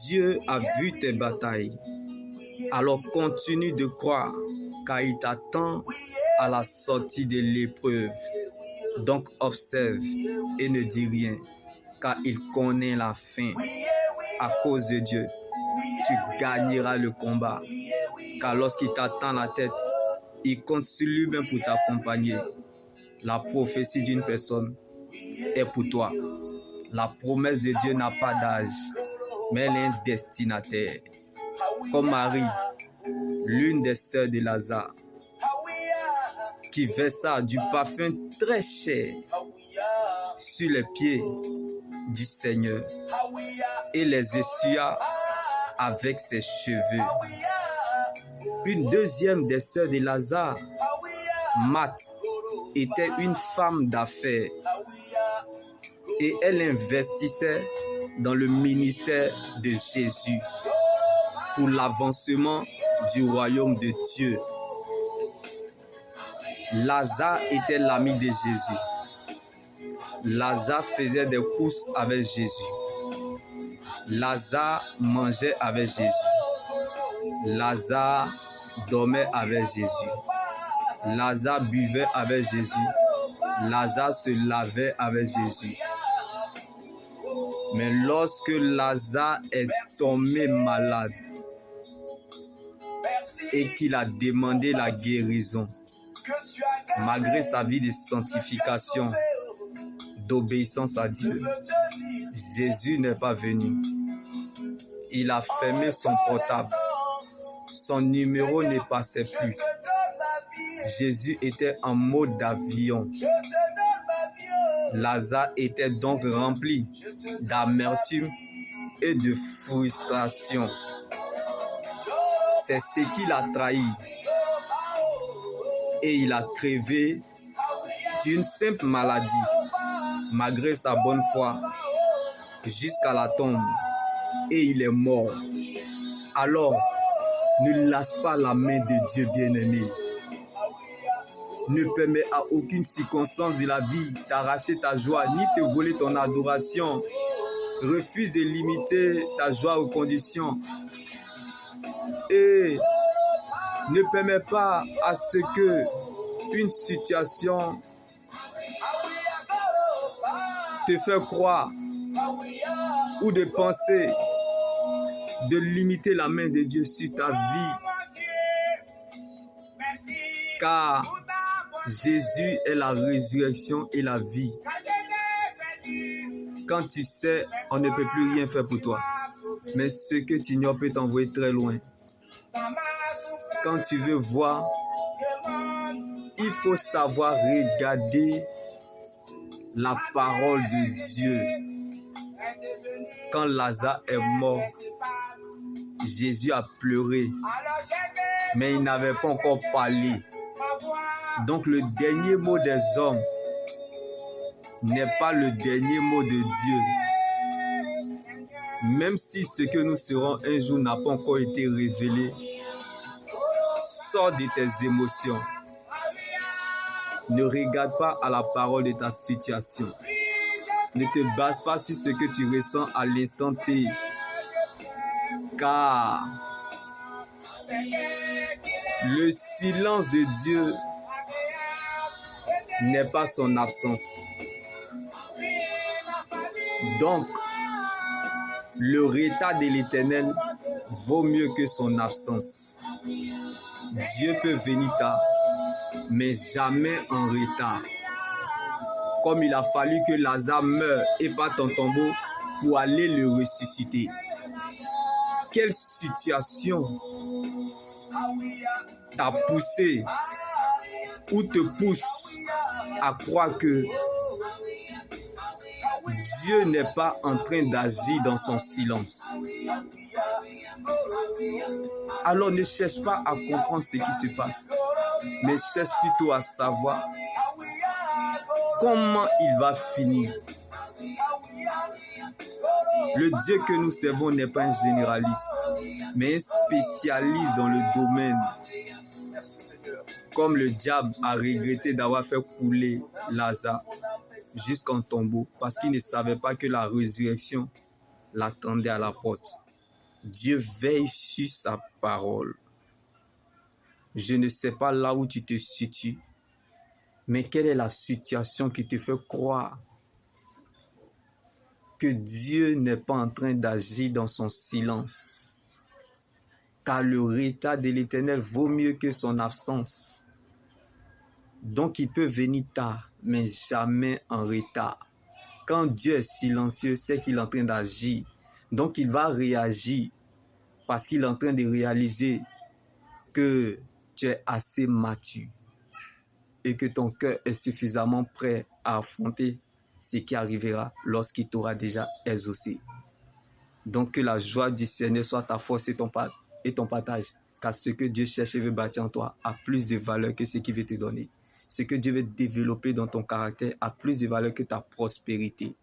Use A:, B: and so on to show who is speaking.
A: Dieu a vu tes batailles. Alors continue de croire, car il t'attend à la sortie de l'épreuve. Donc observe et ne dis rien, car il connaît la fin. À cause de Dieu, tu gagneras le combat. Car lorsqu'il t'attend la tête, il compte sur lui-même pour t'accompagner. La prophétie d'une personne est pour toi. La promesse de Dieu n'a pas d'âge, mais elle est un destinataire. Comme Marie, l'une des sœurs de Lazare, qui versa du parfum très cher sur les pieds du Seigneur et les essuya avec ses cheveux. Une deuxième des sœurs de Lazare, Marthe, était une femme d'affaires et elle investissait dans le ministère de Jésus pour l'avancement du royaume de Dieu. Lazare était l'ami de Jésus. Lazare faisait des courses avec Jésus. Lazare mangeait avec Jésus. Lazare dormait avec Jésus. Lazare buvait avec Jésus. Lazare se lavait avec Jésus. Mais lorsque Lazare est tombé malade et qu'il a demandé la guérison, malgré sa vie de sanctification, d'obéissance à Dieu, Jésus n'est pas venu. Il a fermé son portable. Son numéro ne passait plus. Jésus était en mode d'avion. Lazare était donc rempli d'amertume et de frustration. C'est ce qui l'a trahi. Et il a crevé d'une simple maladie, malgré sa bonne foi, jusqu'à la tombe. Et il est mort. Alors, ne lâche pas la main de Dieu bien-aimé. Ne permets à aucune circonstance de la vie t'arracher ta joie, ni te voler ton adoration. Refuse de limiter ta joie aux conditions. Et ne permets pas à ce que une situation te fait croire ou de penser de limiter la main de Dieu sur ta vie. Car Jésus est la résurrection et la vie. Quand tu sais, on ne peut plus rien faire pour toi. Mais ce que tu ignores peut t'envoyer très loin. Quand tu veux voir, il faut savoir regarder la parole de Dieu. Quand Lazare est mort, Jésus a pleuré, mais il n'avait pas encore parlé. Donc le dernier mot des hommes n'est pas le dernier mot de Dieu. Même si ce que nous serons un jour n'a pas encore été révélé, sors de tes émotions. Ne regarde pas à la parole de ta situation. Ne te base pas sur ce que tu ressens à l'instant T. Car le silence de Dieu n'est pas son absence. Donc, le retard de l'Éternel vaut mieux que son absence. Dieu peut venir tard, mais jamais en retard. Comme il a fallu que Lazare meure et pas ton tombeau pour aller le ressusciter. Quelle situation t'a poussé ou te pousse à croire que Dieu n'est pas en train d'agir dans son silence? Alors ne cherche pas à comprendre ce qui se passe, mais cherche plutôt à savoir comment il va finir. Le Dieu que nous servons n'est pas un généraliste, mais un spécialiste dans le domaine. Comme le diable a regretté d'avoir fait couler Lazare jusqu'en tombeau, parce qu'il ne savait pas que la résurrection l'attendait à la porte. Dieu veille sur sa parole. Je ne sais pas là où tu te situes, mais quelle est la situation qui te fait croire que Dieu n'est pas en train d'agir dans son silence? Car le retard de l'Éternel vaut mieux que son absence. Donc il peut venir tard, mais jamais en retard. Quand Dieu est silencieux, c'est qu'il est en train d'agir. Donc il va réagir parce qu'il est en train de réaliser que tu es assez mature et que ton cœur est suffisamment prêt à affronter ce qui arrivera lorsqu'il t'aura déjà exaucé. Donc que la joie du Seigneur soit ta force et ton partage. Car ce que Dieu cherche et veut bâtir en toi a plus de valeur que ce qu'il veut te donner. Ce que Dieu veut développer dans ton caractère a plus de valeur que ta prospérité.